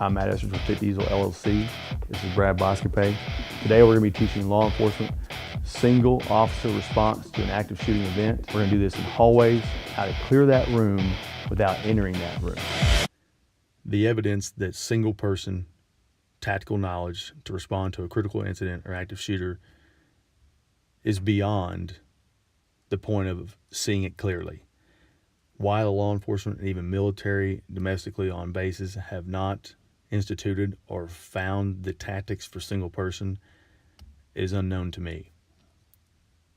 I'm Matt Esters with Fit Diesel LLC. This is Brad Boscopay. Today we're going to be teaching law enforcement single officer response to an active shooting event. We're going to do this in hallways, how to clear that room without entering that room. The evidence that single person tactical knowledge to respond to a critical incident or active shooter is beyond the point of seeing it clearly. While law enforcement and even military domestically on bases have not instituted or found the tactics for single person, it is unknown to me.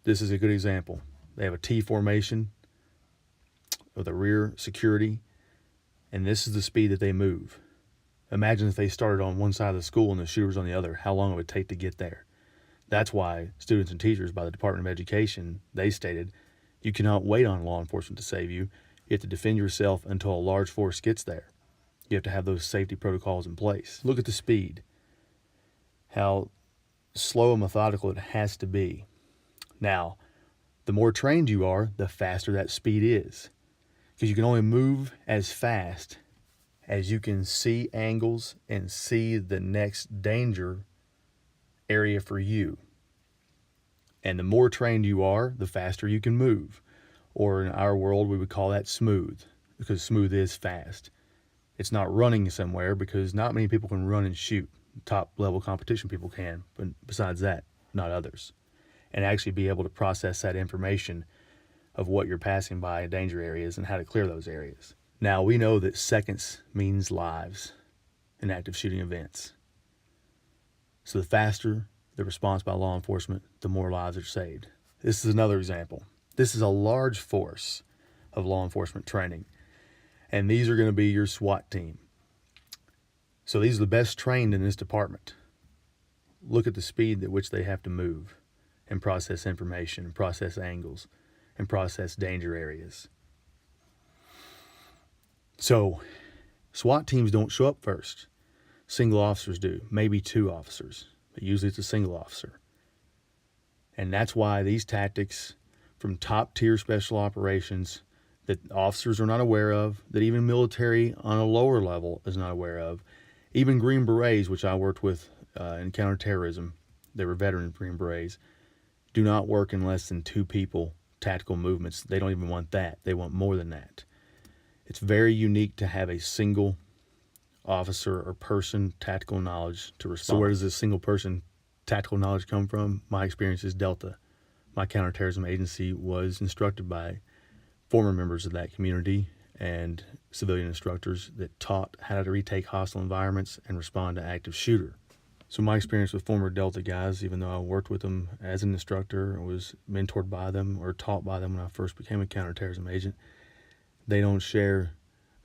This is a good example. They have a T formation with a rear security, and this is the speed that they move. Imagine if they started on one side of the school and the shooter was on the other, how long it would take to get there. That's why students and teachers by the Department of Education, they stated, you cannot wait on law enforcement to save you. You have to defend yourself until a large force gets there. You have to have those safety protocols in place. Look at the speed, how slow and methodical it has to be. Now, the more trained you are, the faster that speed is, because you can only move as fast as you can see angles and see the next danger area for you. And the more trained you are, the faster you can move. Or in our world, we would call that smooth, because smooth is fast. It's not running somewhere, because not many people can run and shoot. Top level competition people can, but besides that, not others. And actually be able to process that information of what you're passing by in danger areas and how to clear those areas. Now, we know that seconds means lives in active shooting events. So the faster the response by law enforcement, the more lives are saved. This is another example. This is a large force of law enforcement training, and these are going to be your SWAT team. So these are the best trained in this department. Look at the speed at which they have to move and process information, and process angles, and process danger areas. So SWAT teams don't show up first. Single officers do, maybe two officers, but usually it's a single officer. And that's why these tactics from top tier special operations that officers are not aware of, that even military on a lower level is not aware of, even Green Berets, which I worked with in counterterrorism, they were veteran Green Berets, do not work in less than two people tactical movements. They don't even want that. They want more than that. It's very unique to have a single officer or person tactical knowledge to respond. So where does this single person tactical knowledge come from? My experience is Delta. My counterterrorism agency was instructed by former members of that community and civilian instructors that taught how to retake hostile environments and respond to active shooter. So my experience with former Delta guys, even though I worked with them as an instructor or was mentored by them or taught by them when I first became a counterterrorism agent, they don't share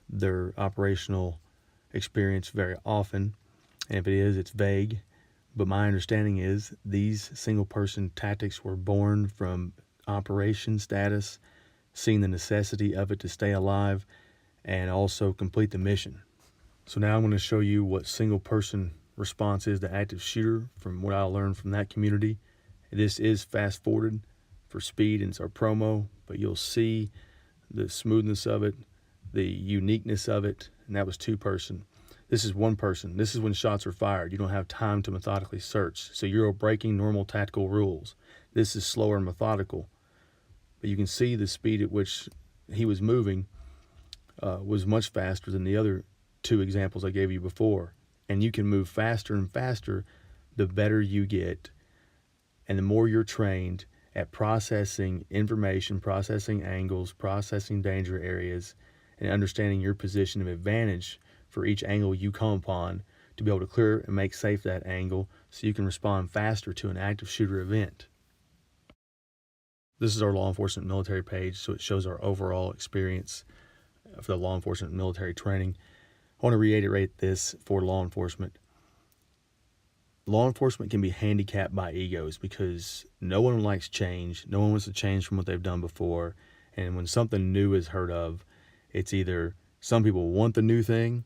their operational experience very often. And if it is, it's vague. But my understanding is these single-person tactics were born from operation status, seeing the necessity of it to stay alive, and also complete the mission. So now I'm going to show you what single-person response is to active shooter from what I learned from that community. This is fast-forwarded for speed, and it's our promo, but you'll see the smoothness of it, the uniqueness of it, and that was two-person. This is one person. This is when shots are fired. You don't have time to methodically search. So you're breaking normal tactical rules. This is slower and methodical. But you can see the speed at which he was moving was much faster than the other two examples I gave you before. And you can move faster and faster the better you get. And the more you're trained at processing information, processing angles, processing danger areas, and understanding your position of advantage for each angle you come upon to be able to clear and make safe that angle so you can respond faster to an active shooter event. This is our law enforcement military page, so it shows our overall experience for the law enforcement military training. I want to reiterate this for law enforcement. Law enforcement can be handicapped by egos because no one likes change. No one wants to change from what they've done before. And when something new is heard of, it's either some people want the new thing,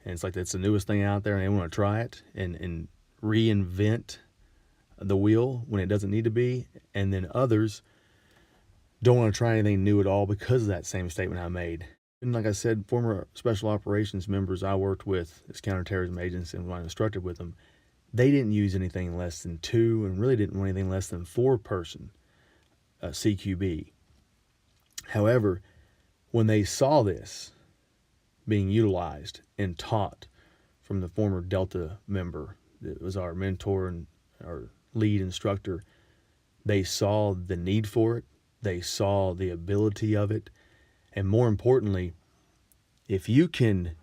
and it's like that's the newest thing out there and they want to try it and reinvent the wheel when it doesn't need to be. And then others don't want to try anything new at all because of that same statement I made. And like I said, former special operations members I worked with as counterterrorism agents and when I instructed with them, they didn't use anything less than 2 and really didn't want anything less than 4-person CQB. However, when they saw this being utilized and taught from the former Delta member that was our mentor and our lead instructor, they saw the need for it, they saw the ability of it, and more importantly, if you can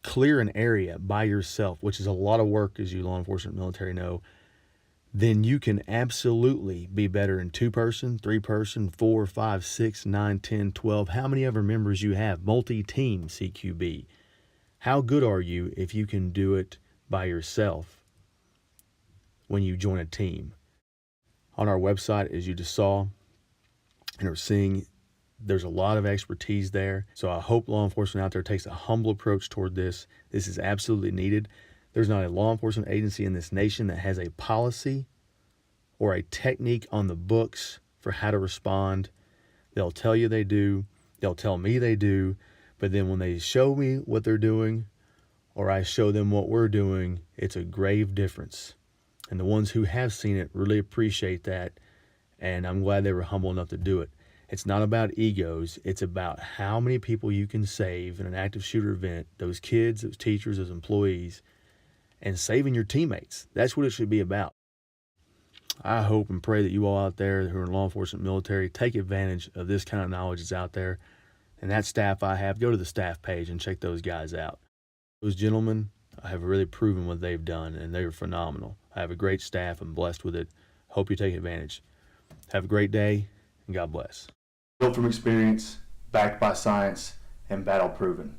clear an area by yourself, which is a lot of work, as you law enforcement military know, then you can absolutely be better in 2-person, 3-person, 4, 5, 6, 9, 10, 12, how many ever members you have, multi-team CQB. How good are you if you can do it by yourself when you join a team? On our website, as you just saw and are seeing, there's a lot of expertise there. So I hope law enforcement out there takes a humble approach toward this. This is absolutely needed. There's not a law enforcement agency in this nation that has a policy or a technique on the books for how to respond. They'll tell you they do. They'll tell me they do. But then when they show me what they're doing or I show them what we're doing, it's a grave difference. And the ones who have seen it really appreciate that. And I'm glad they were humble enough to do it. It's not about egos. It's about how many people you can save in an active shooter event, those kids, those teachers, those employees, and saving your teammates. That's what it should be about. I hope and pray that you all out there who are in law enforcement military take advantage of this kind of knowledge that's out there. And that staff I have, go to the staff page and check those guys out. Those gentlemen have really proven what they've done, and they are phenomenal. I have a great staff. I'm blessed with it. Hope you take advantage. Have a great day, and God bless. Built from experience, backed by science, and battle proven.